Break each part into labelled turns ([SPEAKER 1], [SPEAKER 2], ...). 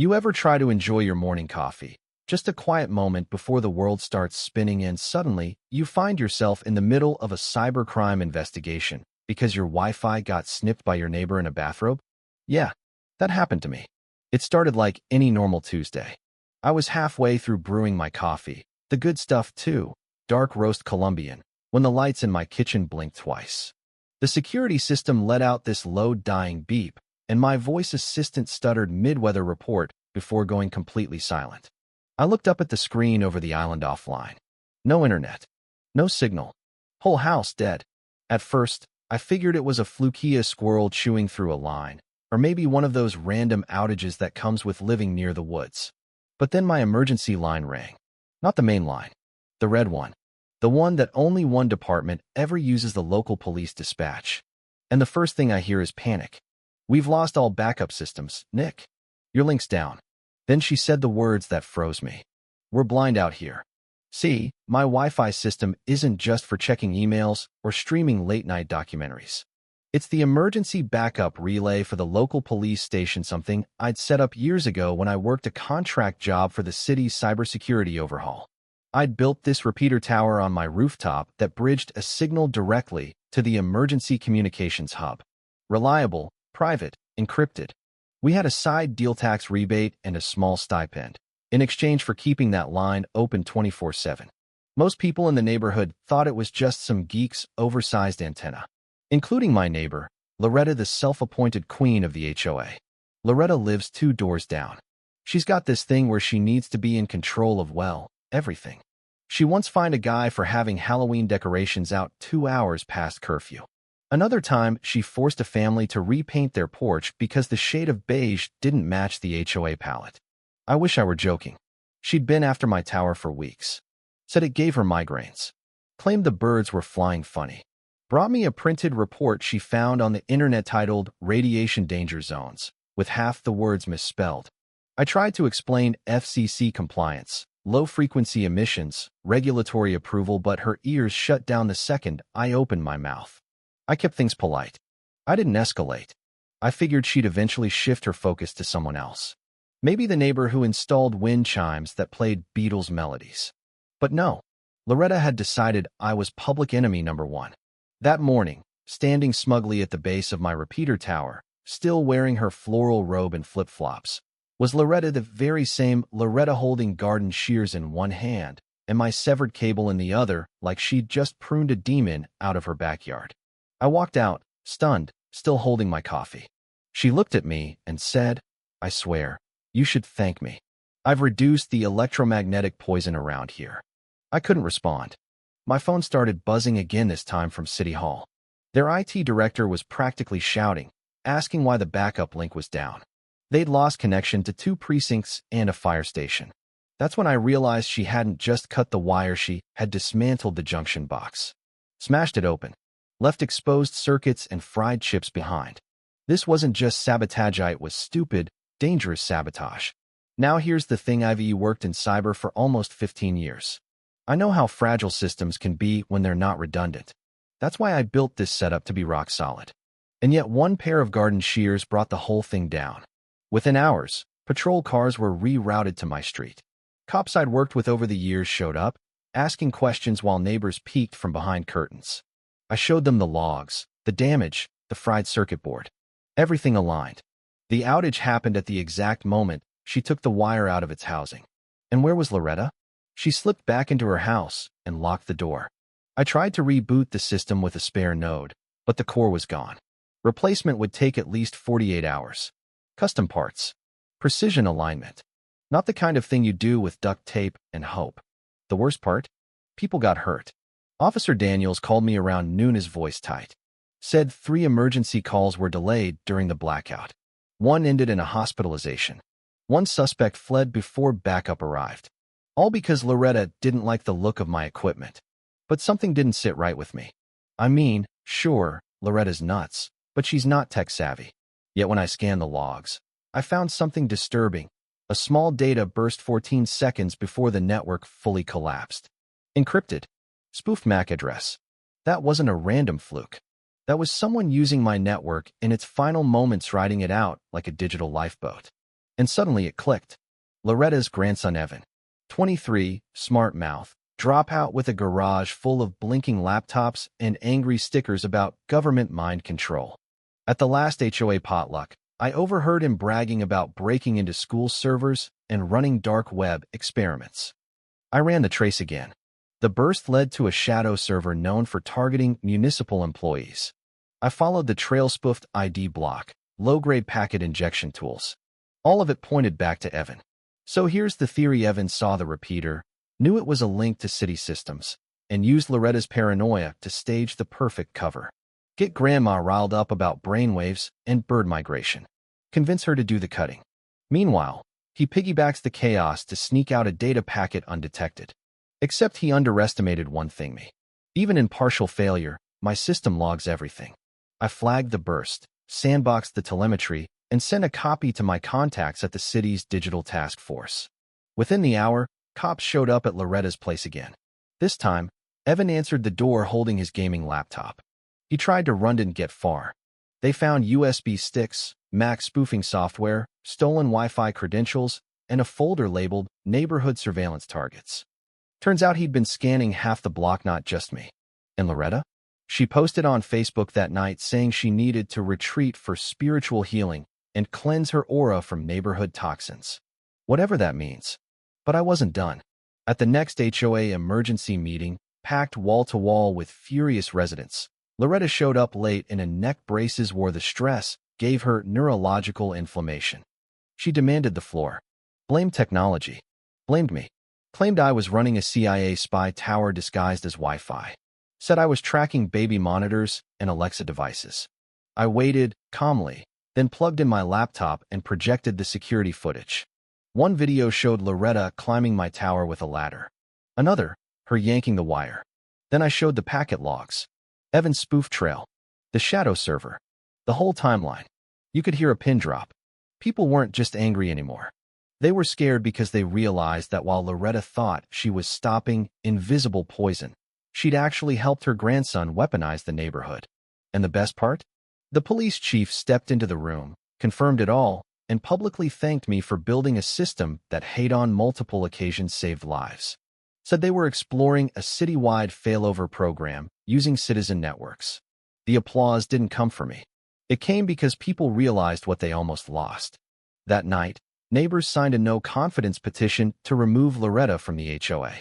[SPEAKER 1] You ever try to enjoy your morning coffee? Just a quiet moment before the world starts spinning and suddenly you find yourself in the middle of a cybercrime investigation because your Wi-Fi got snipped by your neighbor in a bathrobe? Yeah, that happened to me. It started like any normal Tuesday. I was halfway through brewing my coffee, the good stuff too, dark roast Colombian, when the lights in my kitchen blinked twice. The security system let out this low dying beep, and my voice assistant stuttered mid-weather report before going completely silent. I looked up at the screen over the island offline. No internet. No signal. Whole house dead. At first, I figured it was a flukia squirrel chewing through a line, or maybe one of those random outages that comes with living near the woods. But then my emergency line rang. Not the main line. The red one. The one that only one department ever uses, the local police dispatch. And the first thing I hear is panic. "We've lost all backup systems, Nick. Your link's down." Then she said the words that froze me. "We're blind out here." See, my Wi-Fi system isn't just for checking emails or streaming late-night documentaries. It's the emergency backup relay for the local police station, something I'd set up years ago when I worked a contract job for the city's cybersecurity overhaul. I'd built this repeater tower on my rooftop that bridged a signal directly to the emergency communications hub. Reliable, private, encrypted. We had a side deal tax rebate and a small stipend in exchange for keeping that line open 24/7. Most people in the neighborhood thought it was just some geek's oversized antenna, including my neighbor, Loretta, the self-appointed queen of the HOA. Loretta lives 2 doors down. She's got this thing where she needs to be in control of, well, everything. She once fined a guy for having Halloween decorations out 2 hours past curfew. Another time, she forced a family to repaint their porch because the shade of beige didn't match the HOA palette. I wish I were joking. She'd been after my tower for weeks. Said it gave her migraines. Claimed the birds were flying funny. Brought me a printed report she found on the internet titled "Radiation Danger Zones," with half the words misspelled. I tried to explain FCC compliance, low-frequency emissions, regulatory approval, but her ears shut down the second I opened my mouth. I kept things polite. I didn't escalate. I figured she'd eventually shift her focus to someone else. Maybe the neighbor who installed wind chimes that played Beatles melodies. But no, Loretta had decided I was public enemy number 1. That morning, standing smugly at the base of my repeater tower, still wearing her floral robe and flip-flops, was Loretta, the very same Loretta holding garden shears in one hand and my severed cable in the other, like she'd just pruned a demon out of her backyard. I walked out, stunned, still holding my coffee. She looked at me and said, "I swear, you should thank me. I've reduced the electromagnetic poison around here." I couldn't respond. My phone started buzzing again, this time from City Hall. Their IT director was practically shouting, asking why the backup link was down. They'd lost connection to 2 precincts and a fire station. That's when I realized she hadn't just cut the wire, she had dismantled the junction box. Smashed it open. Left exposed circuits and fried chips behind. This wasn't just sabotage, it was stupid, dangerous sabotage. Now here's the thing, I've worked in cyber for almost 15 years. I know how fragile systems can be when they're not redundant. That's why I built this setup to be rock solid. And yet one pair of garden shears brought the whole thing down. Within hours, patrol cars were rerouted to my street. Cops I'd worked with over the years showed up, asking questions while neighbors peeked from behind curtains. I showed them the logs, the damage, the fried circuit board. Everything aligned. The outage happened at the exact moment she took the wire out of its housing. And where was Loretta? She slipped back into her house and locked the door. I tried to reboot the system with a spare node, but the core was gone. Replacement would take at least 48 hours. Custom parts. Precision alignment. Not the kind of thing you do with duct tape and hope. The worst part? People got hurt. Officer Daniels called me around noon, his voice tight. Said 3 emergency calls were delayed during the blackout. 1 ended in a hospitalization. 1 suspect fled before backup arrived. All because Loretta didn't like the look of my equipment. But something didn't sit right with me. I mean, sure, Loretta's nuts, but she's not tech-savvy. Yet when I scanned the logs, I found something disturbing. A small data burst 14 seconds before the network fully collapsed. Encrypted. Spoofed MAC address. That wasn't a random fluke. That was someone using my network in its final moments, riding it out like a digital lifeboat. And suddenly it clicked. Loretta's grandson Evan, 23, smart mouth, dropout with a garage full of blinking laptops and angry stickers about government mind control. At the last HOA potluck, I overheard him bragging about breaking into school servers and running dark web experiments. I ran the trace again. The burst led to a shadow server known for targeting municipal employees. I followed the trail spoofed ID block, low-grade packet injection tools. All of it pointed back to Evan. So here's the theory: Evan saw the repeater, knew it was a link to city systems, and used Loretta's paranoia to stage the perfect cover. Get grandma riled up about brainwaves and bird migration. Convince her to do the cutting. Meanwhile, he piggybacks the chaos to sneak out a data packet undetected. Except he underestimated one thing: me. Even in partial failure, my system logs everything. I flagged the burst, sandboxed the telemetry, and sent a copy to my contacts at the city's digital task force. Within the hour, cops showed up at Loretta's place again. This time, Evan answered the door holding his gaming laptop. He tried to run, didn't get far. They found USB sticks, Mac spoofing software, stolen Wi-Fi credentials, and a folder labeled Neighborhood Surveillance Targets. Turns out he'd been scanning half the block, not just me. And Loretta? She posted on Facebook that night saying she needed to retreat for spiritual healing and cleanse her aura from neighborhood toxins. Whatever that means. But I wasn't done. At the next HOA emergency meeting, packed wall-to-wall with furious residents, Loretta showed up late in a neck braces where the stress gave her neurological inflammation. She demanded the floor. Blamed technology. Blamed me. Claimed I was running a CIA spy tower disguised as Wi-Fi. Said I was tracking baby monitors and Alexa devices. I waited calmly, then plugged in my laptop and projected the security footage. One video showed Loretta climbing my tower with a ladder. Another, her yanking the wire. Then I showed the packet logs. Evan's spoof trail. The shadow server. The whole timeline. You could hear a pin drop. People weren't just angry anymore. They were scared because they realized that while Loretta thought she was stopping invisible poison, she'd actually helped her grandson weaponize the neighborhood. And the best part? The police chief stepped into the room, confirmed it all, and publicly thanked me for building a system that had on multiple occasions saved lives. Said they were exploring a citywide failover program using citizen networks. The applause didn't come for me. It came because people realized what they almost lost. That night, neighbors signed a no-confidence petition to remove Loretta from the HOA.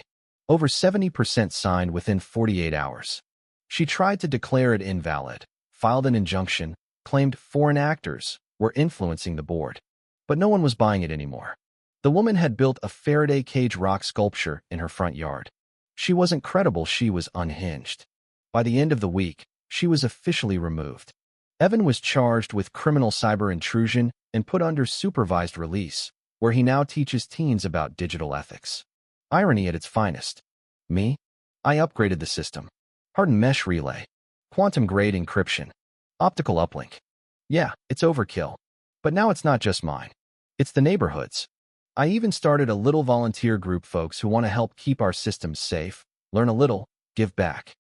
[SPEAKER 1] Over 70% signed within 48 hours. She tried to declare it invalid, filed an injunction, claimed foreign actors were influencing the board. But no one was buying it anymore. The woman had built a Faraday cage rock sculpture in her front yard. She wasn't credible, she was unhinged. By the end of the week, she was officially removed. Evan was charged with criminal cyber intrusion and put under supervised release, where he now teaches teens about digital ethics. Irony at its finest. Me? I upgraded the system. Hardened mesh relay. Quantum-grade encryption. Optical uplink. Yeah, it's overkill. But now it's not just mine. It's the neighborhood's. I even started a little volunteer group, folks who want to help keep our systems safe, learn a little, give back.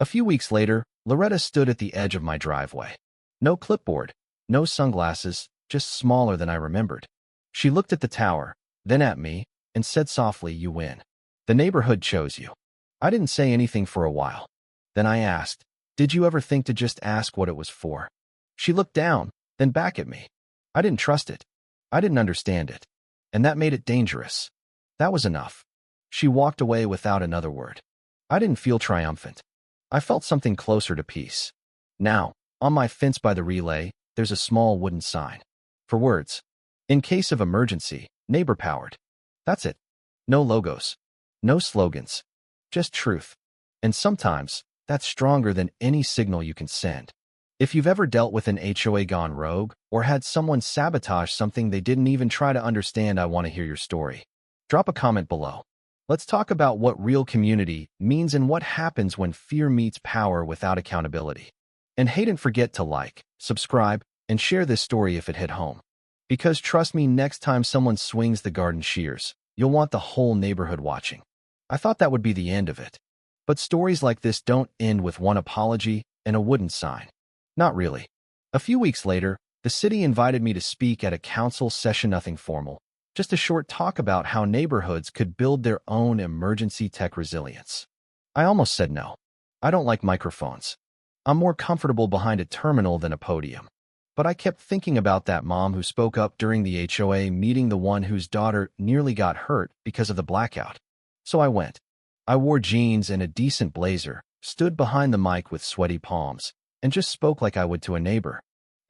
[SPEAKER 1] A few weeks later, Loretta stood at the edge of my driveway. No clipboard, no sunglasses, just smaller than I remembered. She looked at the tower, then at me, and said softly, "You win. The neighborhood chose you." I didn't say anything for a while. Then I asked, "Did you ever think to just ask what it was for?" She looked down, then back at me. I didn't trust it. I didn't understand it. And that made it dangerous. That was enough. She walked away without another word. I didn't feel triumphant. I felt something closer to peace. Now, on my fence by the relay, there's a small wooden sign. For words. In case of emergency, neighbor-powered. That's it. No logos. No slogans. Just truth. And sometimes, that's stronger than any signal you can send. If you've ever dealt with an HOA gone rogue, or had someone sabotage something they didn't even try to understand, I want to hear your story. Drop a comment below. Let's talk about what real community means and what happens when fear meets power without accountability. And hey, don't forget to like, subscribe, and share this story if it hit home. Because trust me, next time someone swings the garden shears, you'll want the whole neighborhood watching. I thought that would be the end of it. But stories like this don't end with one apology and a wooden sign. Not really. A few weeks later, the The city invited me to speak at a council session, nothing formal, just a short talk about how neighborhoods could build their own emergency tech resilience. I almost said no. I don't like microphones. I'm more comfortable behind a terminal than a podium. But I kept thinking about that mom who spoke up during the HOA meeting, the one whose daughter nearly got hurt because of the blackout. So I went. I wore jeans and a decent blazer, stood behind the mic with sweaty palms, and just spoke like I would to a neighbor.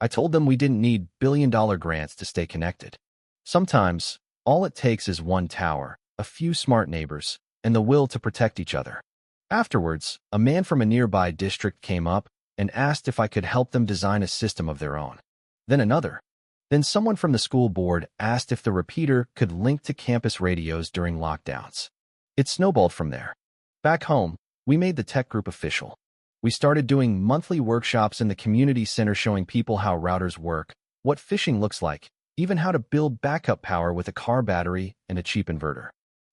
[SPEAKER 1] I told them we didn't need billion-dollar grants to stay connected. Sometimes, all it takes is one tower, a few smart neighbors, and the will to protect each other. Afterwards, a man from a nearby district came up and asked if I could help them design a system of their own. Then another. Then someone from the school board asked if the repeater could link to campus radios during lockdowns. It snowballed from there. Back home, we made the tech group official. We started doing monthly workshops in the community center showing people how routers work, what phishing looks like, even how to build backup power with a car battery and a cheap inverter.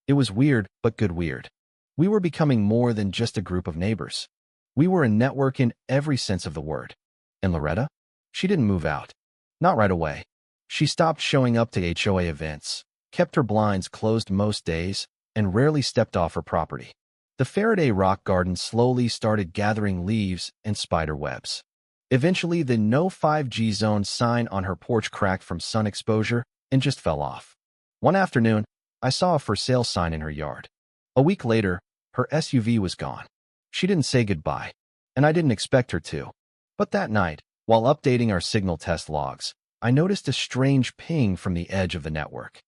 [SPEAKER 1] It was weird, but good weird. We were becoming more than just a group of neighbors. We were a network in every sense of the word. And Loretta? She didn't move out. Not right away. She stopped showing up to HOA events, kept her blinds closed most days, and rarely stepped off her property. The Faraday rock garden slowly started gathering leaves and spider webs. Eventually, the no 5G zone sign on her porch cracked from sun exposure and just fell off. One afternoon, I saw a for sale sign in her yard. A week later, her SUV was gone. She didn't say goodbye, and I didn't expect her to. But that night, while updating our signal test logs, I noticed a strange ping from the edge of the network.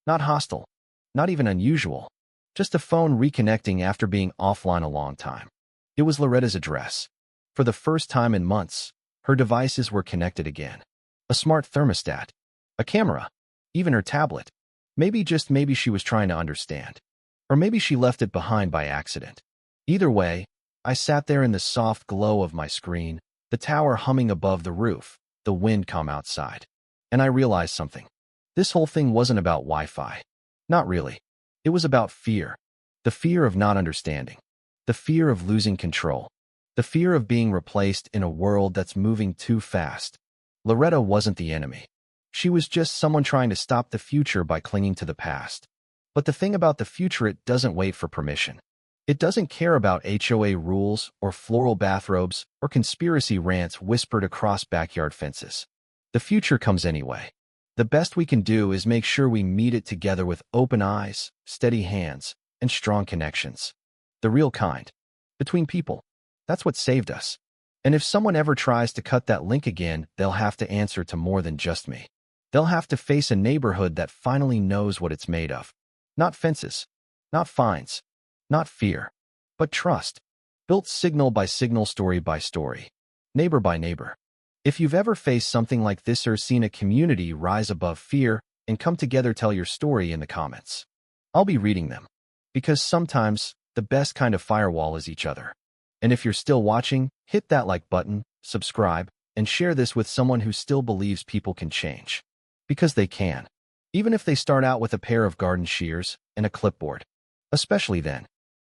[SPEAKER 1] Not hostile, not even unusual, just a phone reconnecting after being offline a long time. It was Loretta's address. For the first time in months, her devices were connected again. A smart thermostat, a camera, even her tablet. Maybe, just maybe, she was trying to understand. Or maybe she left it behind by accident. Either way, I sat there in the soft glow of my screen, the tower humming above the roof, the wind calm outside. And I realized something. This whole thing wasn't about Wi-Fi. Not really. It was about fear. The fear of not understanding. The fear of losing control. The fear of being replaced in a world that's moving too fast. Loretta wasn't the enemy. She was just someone trying to stop the future by clinging to the past. But the thing about the future, it doesn't wait for permission. It doesn't care about HOA rules or floral bathrobes or conspiracy rants whispered across backyard fences. The future comes anyway. The best we can do is make sure we meet it together with open eyes, steady hands, and strong connections. The real kind. Between people. That's what saved us. And if someone ever tries to cut that link again, they'll have to answer to more than just me. They'll have to face a neighborhood that finally knows what it's made of. Not fences. Not fines. Not fear, but trust, built signal by signal, story by story, neighbor by neighbor. If you've ever faced something like this or seen a community rise above fear and come together, tell your story in the comments. I'll be reading them, because sometimes the best kind of firewall is each other. And if you're still watching, hit that like button, subscribe, and share this with someone who still believes people can change. Because they can, even if they start out with a pair of garden shears and a clipboard. Especially then.